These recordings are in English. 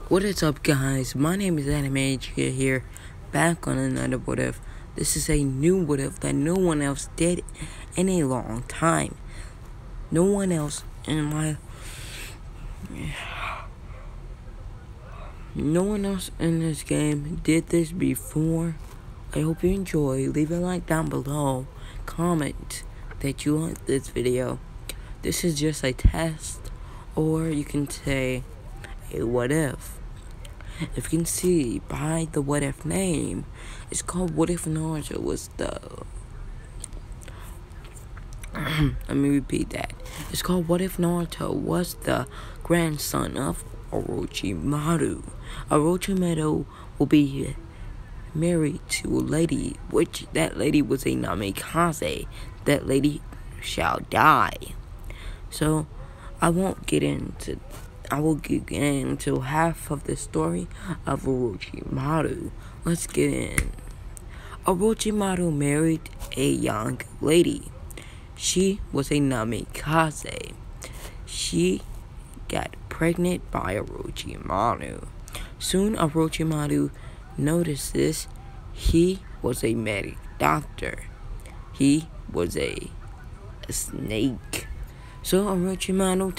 What is up, guys? My name is Anime here, back on another what if. This is a new what if that no one else did in a long time. No one else in this game did this before. I hope you enjoy. Leave a like down below. Comment that you like this video. This is just a test, or you can say a what if. If you can see by the what if name, it's called What If Naruto was the let me repeat that. It's called What If Naruto was the grandson of Orochimaru. Orochimaru will be married to a lady, which that lady was a namikaze. That lady shall die. So I will get into half of the story of Orochimaru. Let's get in. Orochimaru married a young lady. She was a namikaze. She got pregnant by Orochimaru. Soon Orochimaru notices he was a medic doctor. He was a snake. So Orochimaru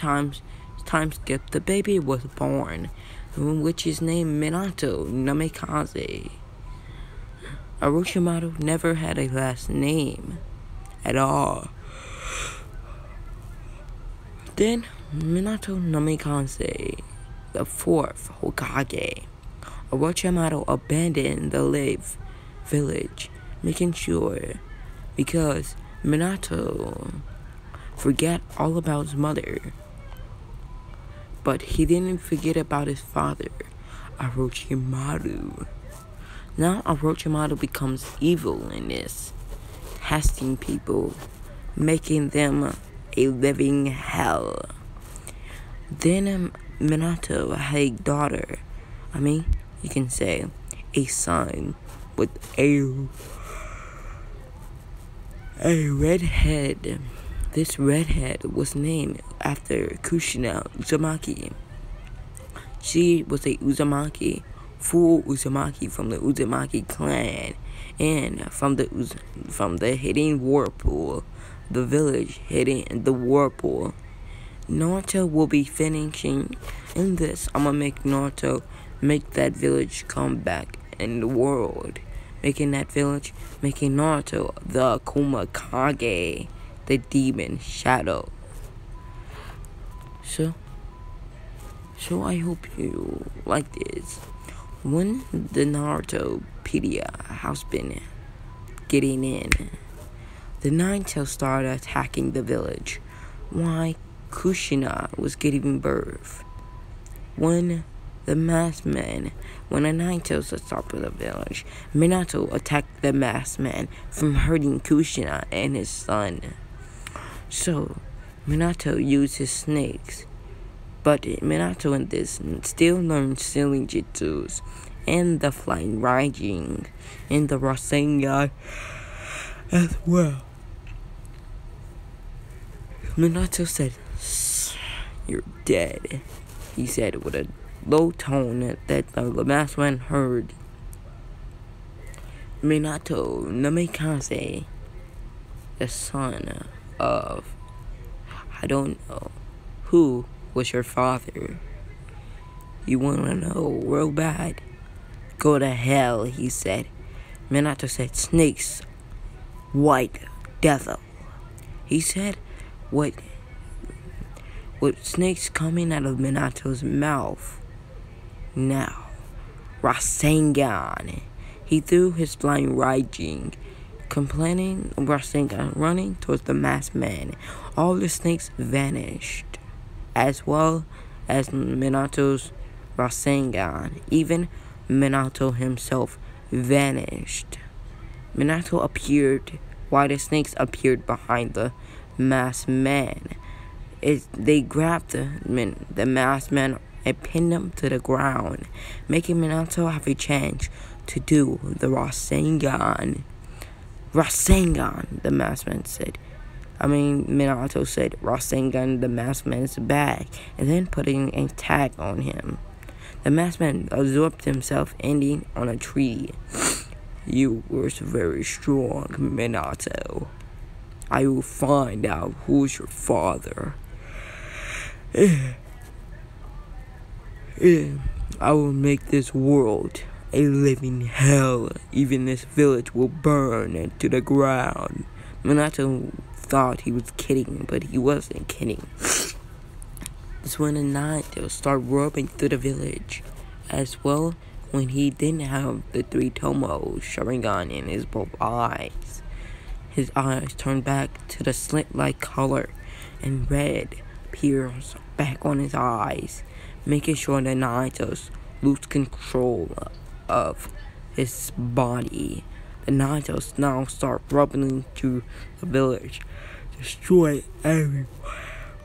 time skip, the baby was born, which is named Minato Namikaze. Orochimaru never had a last name at all. Then Minato Namikaze, the fourth Hokage, Orochimaru abandoned the village, making sure, because Minato forgot all about his mother. But he didn't forget about his father, Orochimaru. Now Orochimaru becomes evil in this, testing people, making them a living hell. Then Minato had a daughter. You can say a son with a redhead. This redhead was named after Kushina Uzumaki. She was a Uzumaki, full Uzumaki from the Uzumaki clan, and from the hidden whirlpool, the village hidden in the whirlpool. Naruto will be finishing in this. I'm gonna make Naruto make that village come back in the world, making Naruto the Kumakage, the demon shadow. So I hope you like this. When the Narutopedia has been getting in, the Nine-Tails started attacking the village. Why? Kushina was giving birth. When the Nine-Tails attacked the village, Minato attacked the masked man from hurting Kushina and his son. So Minato used his snakes, but Minato in this still learned sealing jutsus and the flying Raijin and the Rasengan as well. Minato said, "You're dead," he said with a low tone that the masked man heard. Minato Namikaze, the son of, I don't know, who was your father? You wanna know real bad? Go to hell, he said. Minato said, "Snakes, white devil." He said, what snakes coming out of Minato's mouth? Now, Rasengan. He threw his flying Raijin, complaining Rasengan, running towards the masked man. All the snakes vanished, as well as Minato's Rasengan. Even Minato himself vanished. Minato appeared while the snakes appeared behind the masked man. They grabbed the masked man and pinned him to the ground, making Minato have a chance to do the Rasengan. Rasengan, the masked man said. Minato said, "Rasengan, the masked man is back," and then putting a tag on him. The masked man absorbed himself, ending on a tree. You were very strong, Minato. I will find out who's your father. I will make this world a living hell. Even this village will burn to the ground. Minato thought he was kidding, but he wasn't kidding. It's when the Naruto started roaming through the village, as well when he didn't have the 3 Tomo Sharingan in his both eyes. His eyes turned back to the slit-like color, and red appears back on his eyes, making sure that Naruto lose control of his body. The Naruto now start rumbling through the village, destroy everyone.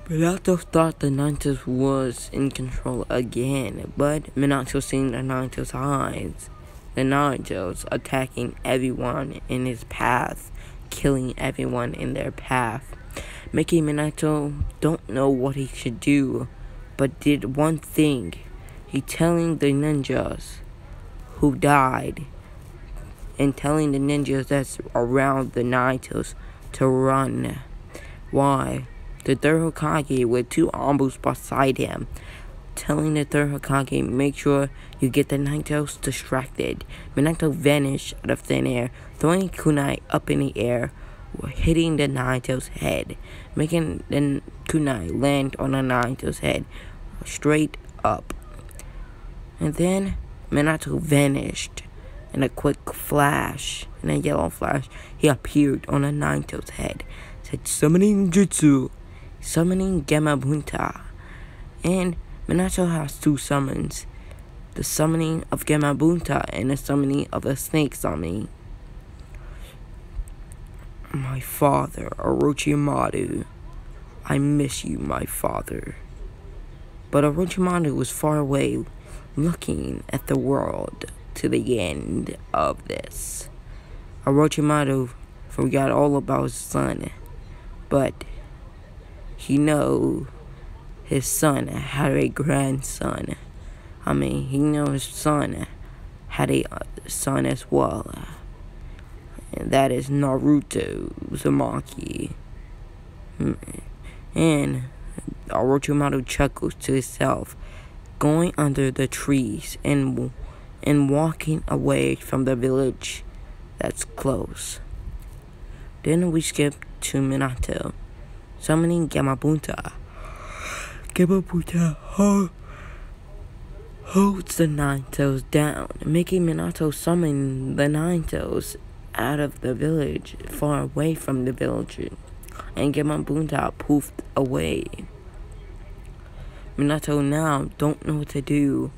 Minato thought the Naruto was in control again, but Minato seen the Naruto's eyes. The Naruto's attacking everyone in his path, killing everyone in their path, making Minato don't know what he should do, but did one thing. He telling the ninjas who died and telling the ninjas that's around the Naruto's to run. Why? The third Hokage with 2 Ambus beside him, telling the third Hokage, make sure you get the Naruto's distracted. Minato vanished out of thin air, throwing kunai up in the air, hitting the Naruto's head, making the kunai land on the Naruto's head, straight up. And then Minato vanished. In a quick flash, in a yellow flash, he appeared on the Naruto's head, said summoning jutsu, summoning Gamabunta. And Minato has 2 summons, the summoning of Gamabunta and the summoning of the snake summoning. My father, Orochimaru, I miss you, my father. But Orochimaru was far away, looking at the world to the end of this. Orochimaru forgot all about his son, but he know his son had a grandson. He know his son had a son as well, and that is Naruto Uzumaki. And Orochimaru chuckles to himself, going under the trees and walking away from the village that's close. Then we skip to Minato, summoning Gamabunta. Gamabunta holds the Naruto's down, making Minato summon the Naruto's out of the village, far away from the village, and Gamabunta poofed away. Minato now don't know what to do.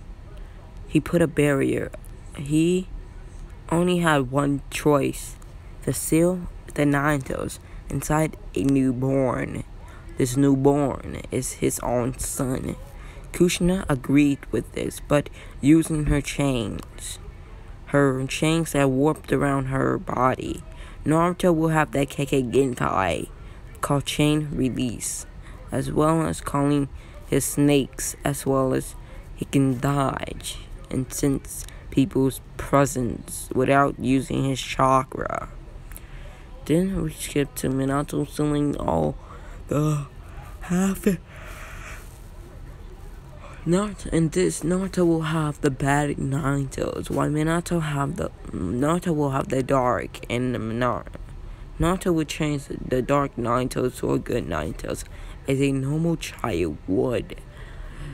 He put a barrier. He only had one choice, to seal the Naruto's inside a newborn. This newborn is his own son. Kushina agreed with this, but using her chains that warped around her body, Naruto will have that Kekkei Genkai called chain release, as well as calling his snakes, as well as he can dodge and sense people's presence without using his chakra. Then we skip to Minato selling all the half. Naruto will have the bad Naruto's, while Naruto will have the dark, and Naruto will change the dark Naruto's to a good Naruto's, as a normal child would.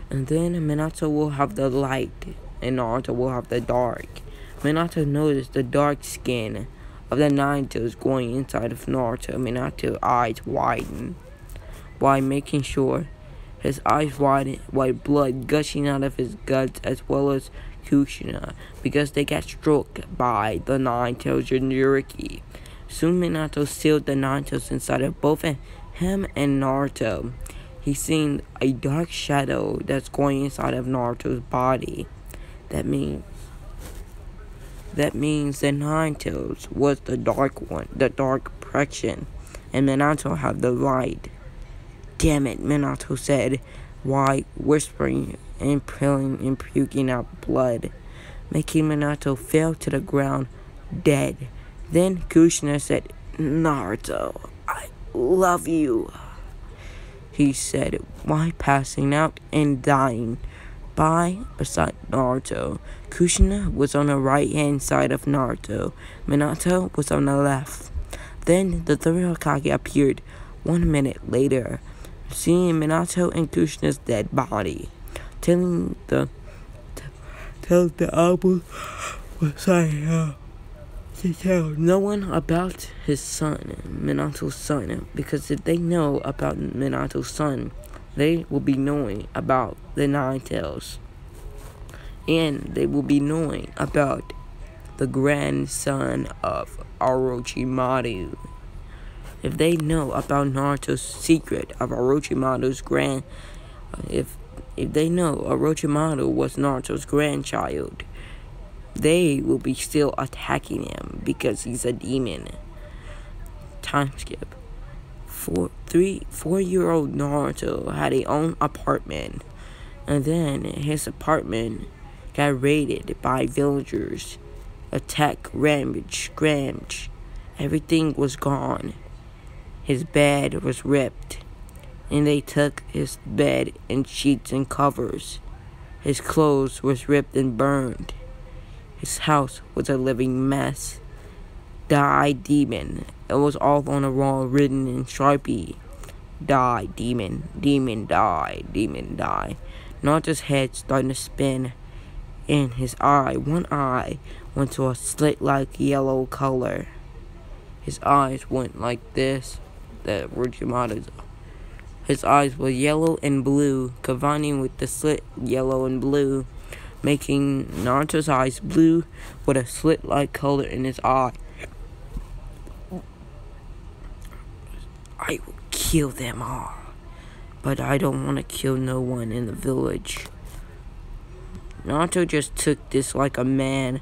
And then Minato will have the light, and Naruto will have the dark. Minato noticed the dark skin of the Naruto's going inside of Naruto. Minato's eyes widen, while making sure his eyes widen, white blood gushing out of his guts, as well as Kushina, because they got struck by the Naruto Jinchuriki. Soon Minato sealed the Naruto's inside of both him and Naruto. He seen a dark shadow that's going inside of Naruto's body. That means the Naruto's was the dark one, the dark portion, and Minato had the light. Damn it, Minato said, while whispering and puking out blood, making Minato fall to the ground dead. Then Kushina said, "Naruto, I love you," he said, while passing out and dying. Beside Naruto, Kushina was on the right-hand side of Naruto. Minato was on the left. Then the third Hokage appeared 1 minute later, seeing Minato and Kushina's dead body, telling the Apple to tell no one about his son, Minato's son, because if they know about Minato's son, they will be knowing about the Nine Tails, and they will be knowing about the grandson of Orochimaru. If they know about Naruto's secret of Orochimaru's if they know Orochimaru was Naruto's grandchild, they will be still attacking him because he's a demon. Time skip. 4-year-old Naruto had his own apartment, and then his apartment got raided by villagers. Attack, rampage. Everything was gone. His bed was ripped, and they took his bed and sheets and covers. His clothes was ripped and burned. His house was a living mess. Die, demon. It was all on the wall written in Sharpie. Die, demon. Demon, die. Demon, die. Naruto's head started to spin, and one eye went to a slit-like yellow color. His eyes went like this. His eyes were yellow and blue, combining with the slit yellow and blue, making Naruto's eyes blue with a slit-like color in his eye. I will kill them all, but I don't want to kill no one in the village. Naruto just took this like a man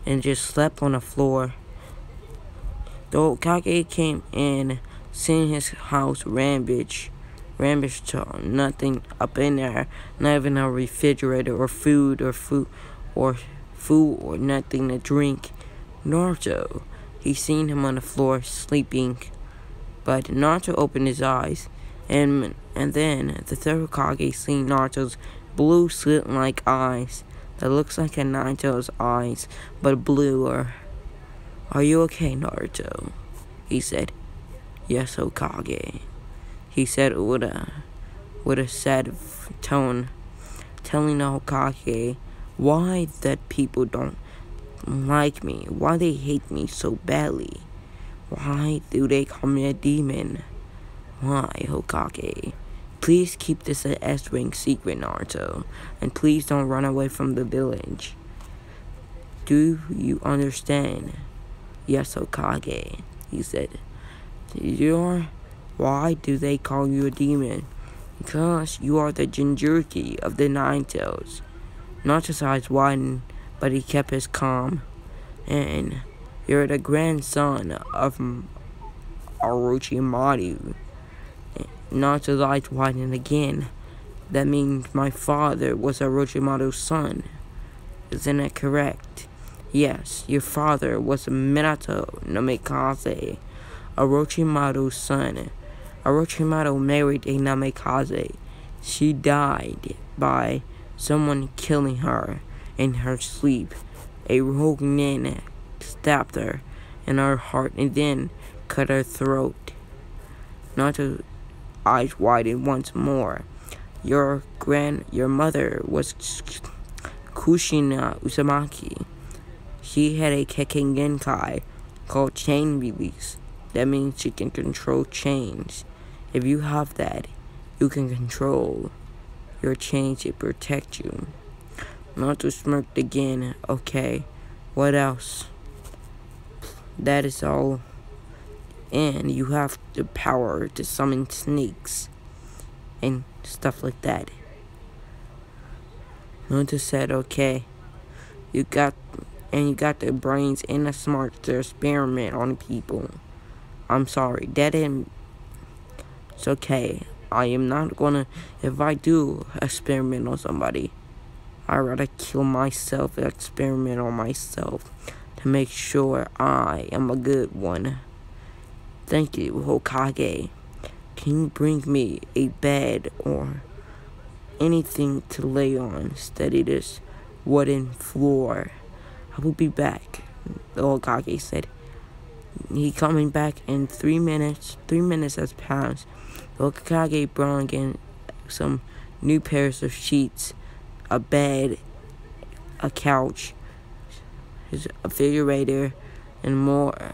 and just slept on the floor. The Hokage came in, seeing his house rampage to nothing up in there, not even a refrigerator or food or nothing to drink. Naruto, he seen him on the floor sleeping, but Naruto opened his eyes, and then the third Hokage seen Naruto's blue slit-like eyes that looks like a Nine-Tails eyes, but bluer. "Are you okay, Naruto?" he said. "Yes, Hokage," he said with a sad tone, telling the Hokage why that people don't like me, why they hate me so badly. Why do they call me a demon? Why, Hokage? Please keep this an S-rank secret, Naruto, and please don't run away from the village. Do you understand? Yes, Hokage, he said. Why do they call you a demon? Because you are the Jinchuriki of the Nine Tails. Naruto's eyes widened, but he kept his calm. And you're the grandson of Orochimaru. Naruto's eyes widened again. That means my father was Orochimaru's son. Isn't that correct? Yes, your father was Minato no Mikaze, Orochimaru's son. Orochimaru married a Namikaze. She died by someone killing her in her sleep. A rogue nin stabbed her in her heart and then cut her throat. Naruto's eyes widened once more. Your mother was Kushina Uzumaki. She had a Kekken Genkai called Chain Release. That means she can control chains. If you have that, you can control your chains to protect you. Naruto smirked again. Okay, what else? That is all. And you have the power to summon snakes and stuff like that. Naruto said, okay, you got the brains and the smarts to experiment on people. I'm sorry, it's okay. I am not gonna, if I do experiment on somebody, I'd rather kill myself and experiment on myself to make sure I am a good one. Thank you, Hokage. Can you bring me a bed or anything to lay on? Steady this wooden floor. I will be back, the Hokage said. He coming back in 3 minutes. 3 minutes has passed. The Hokage brought in some new pairs of sheets, a bed, a couch, his refrigerator, and more.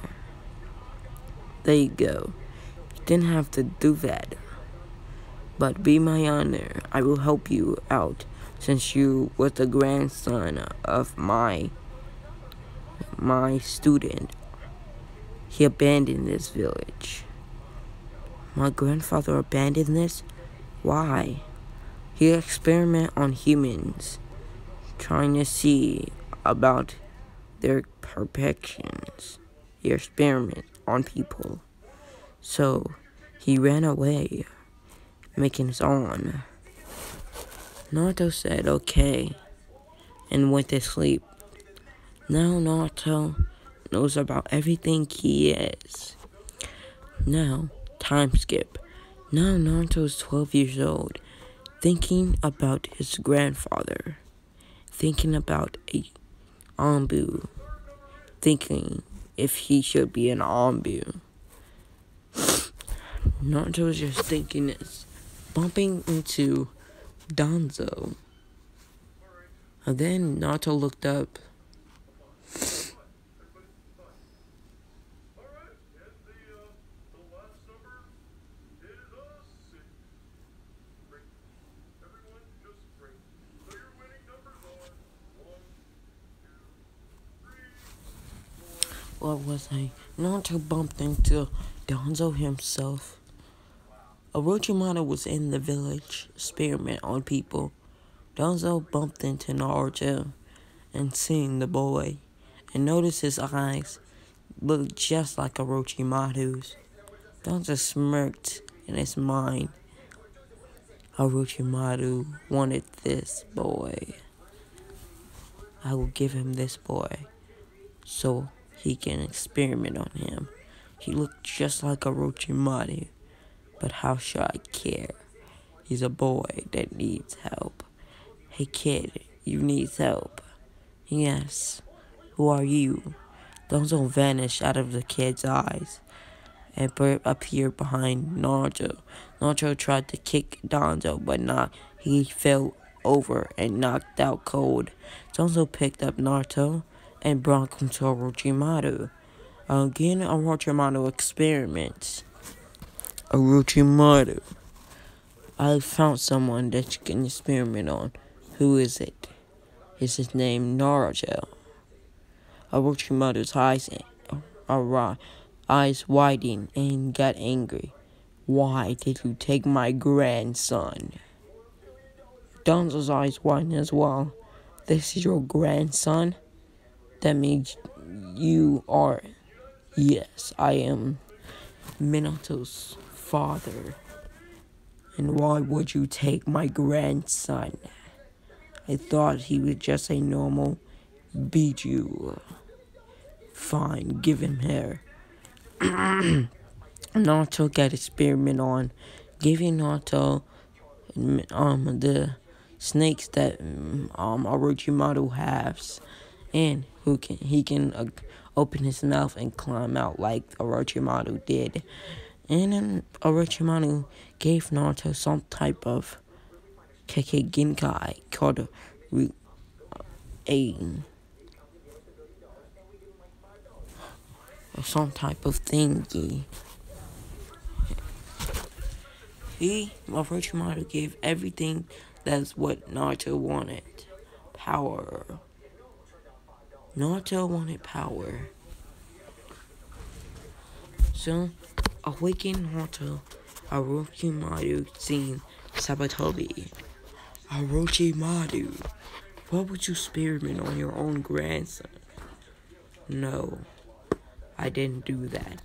There you go. You didn't have to do that. But be my honor, I will help you out, since you were the grandson of my student. He abandoned this village. My grandfather abandoned this? Why? He experiment on humans, trying to see about their perfections. He experiment on people. So, he ran away, making his own. Naruto said okay, and went to sleep. Now Naruto knows about everything he is. Now, time skip. Now Naruto is 12 years old, thinking about his grandfather, thinking about a Anbu, thinking if he should be an Anbu. Naruto was just thinking this, bumping into Danzo. And then Naruto looked up. What was I? Naruto bumped into Danzo himself. Orochimaru was in the village, experiment on people. Danzo bumped into Naruto and seen the boy, and noticed his eyes looked just like Orochimaru's. Danzo smirked in his mind. Orochimaru wanted this boy. I will give him this boy, so he can experiment on him. He looked just like Orochimaru, but how should I care? He's a boy that needs help. Hey kid, you need help. Yes. Who are you? Danzo vanished out of the kid's eyes and appeared behind Naruto. Naruto tried to kick Danzo, but he fell over and knocked out cold. Danzo picked up Naruto and brought him to Orochimaru. Again, Orochimaru experiments. Orochimaru, I found someone that you can experiment on. Who is it? Is his name Naruto? Orochimaru's eyes widened and got angry. Why did you take my grandson? Danzo's eyes widened as well. This is your grandson? That means you are... Yes, I am Minato's father. And why would you take my grandson? I thought he was just a normal Biju. Fine, give him here. Naruto got experiment on giving Naruto the snakes that Orochimaru has, and he can open his mouth and climb out like Orochimaru did. And then Orochimaru gave Naruto some type of Kekkei Genkai called some type of thingy. Orochimaru gave everything that's what Naruto wanted. Power. Naruto wanted power. So, awaken Naruto, Orochimaru seen Sabatori. Orochimaru, what would you experiment on your own grandson? No, I didn't do that.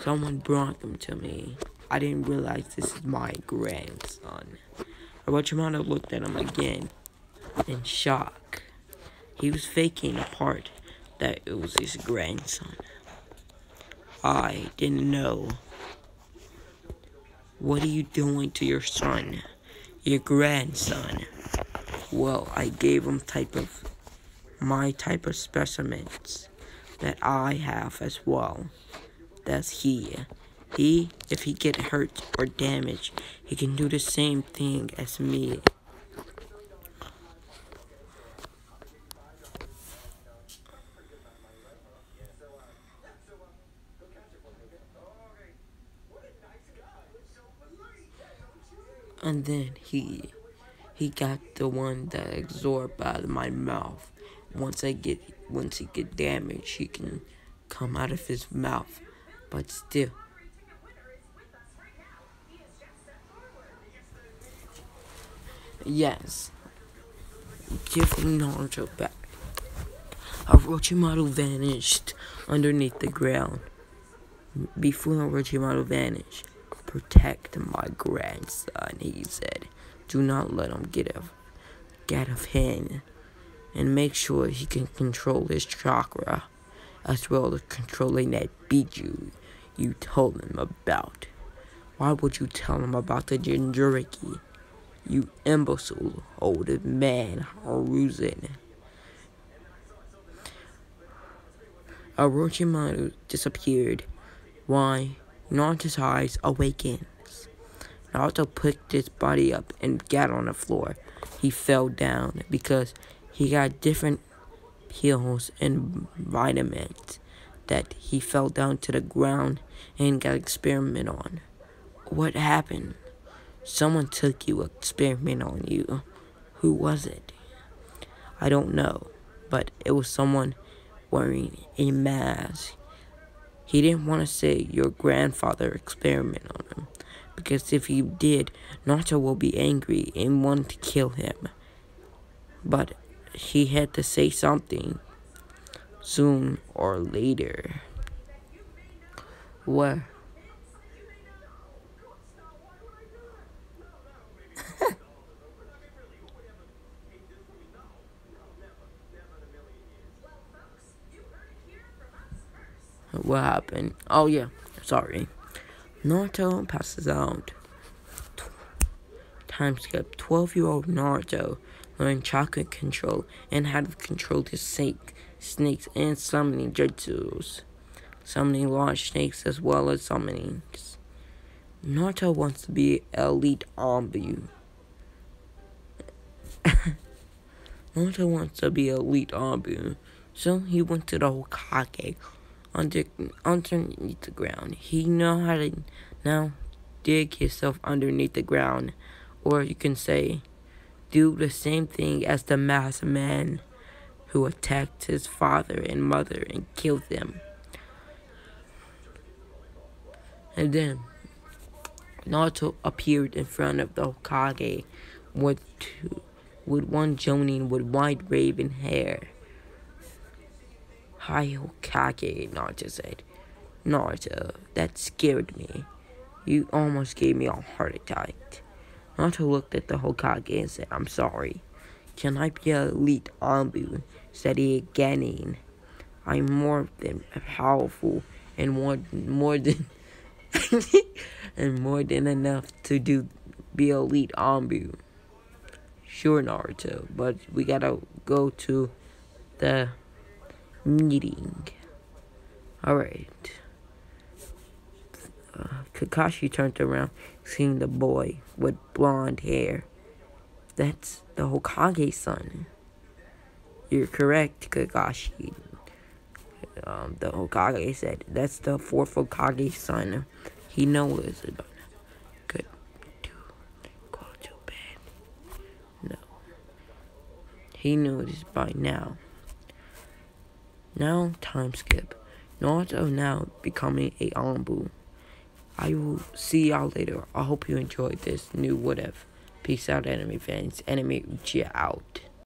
Someone brought them to me. I didn't realize this is my grandson. Orochimaru looked at him again. in shock. He was faking the part that it was his grandson. I didn't know. What are you doing to your son? Your grandson? Well, I gave him my type of specimens that I have as well. That's he. If he get hurt or damaged, he can do the same thing as me. And then he got the one that absorbed out of my mouth. Once he get damaged, he can come out of his mouth. But still. Yes. Give Naruto back. Orochimaru vanished underneath the ground. Before Orochimaru vanished, protect my grandson, he said. Do not let him get out of hand. And make sure he can control his chakra, as well as controlling that Biju you told him about. Why would you tell him about the Jinchuriki? You imbecile old man, Haruzen. Orochimaru disappeared. Why? Naruto's eyes awakens. Naruto picked his body up and got on the floor. He fell down because he got different pills and vitamins that he fell down to the ground and got experimented on. What happened? Someone took you, experiment on you. Who was it? I don't know, but it was someone wearing a mask. He didn't want to say your grandfather experiment on him, because if he did, Naruto will be angry and want to kill him. But he had to say something soon or later. What? What happened? Oh yeah, sorry. Naruto passes out. Time skip. 12-year-old Naruto learned chakra control and how to control his snakes and summoning jutsus. Summoning large snakes as well as summonings. Naruto wants to be elite Anbu. Naruto wants to be elite Anbu. So he went to the Hokage underneath the ground. He know how to now dig himself underneath the ground. Or you can say, do the same thing as the masked man who attacked his father and mother and killed them. And then Naruto appeared in front of the Hokage with one Jonin with white raven hair. Hi, Hokage, Naruto said. Naruto, that scared me. You almost gave me a heart attack. Naruto looked at the Hokage and said, I'm sorry. Can I be an elite Anbu? Said he again. I'm more than powerful and more than and more than enough to be elite Anbu. Sure, Naruto, but we gotta go to the meeting. Alright. Kakashi turned around, seeing the boy with blonde hair. That's the Hokage's son. You're correct, Kakashi. The Hokage said, that's the fourth Hokage's son. He knows about it. Good. Go to bed. No. He knows this by now. Now, time skip. Naruto now becoming a Anbu. I will see y'all later. I hope you enjoyed this new whatever. Peace out, anime fans. Anime Uchiha out.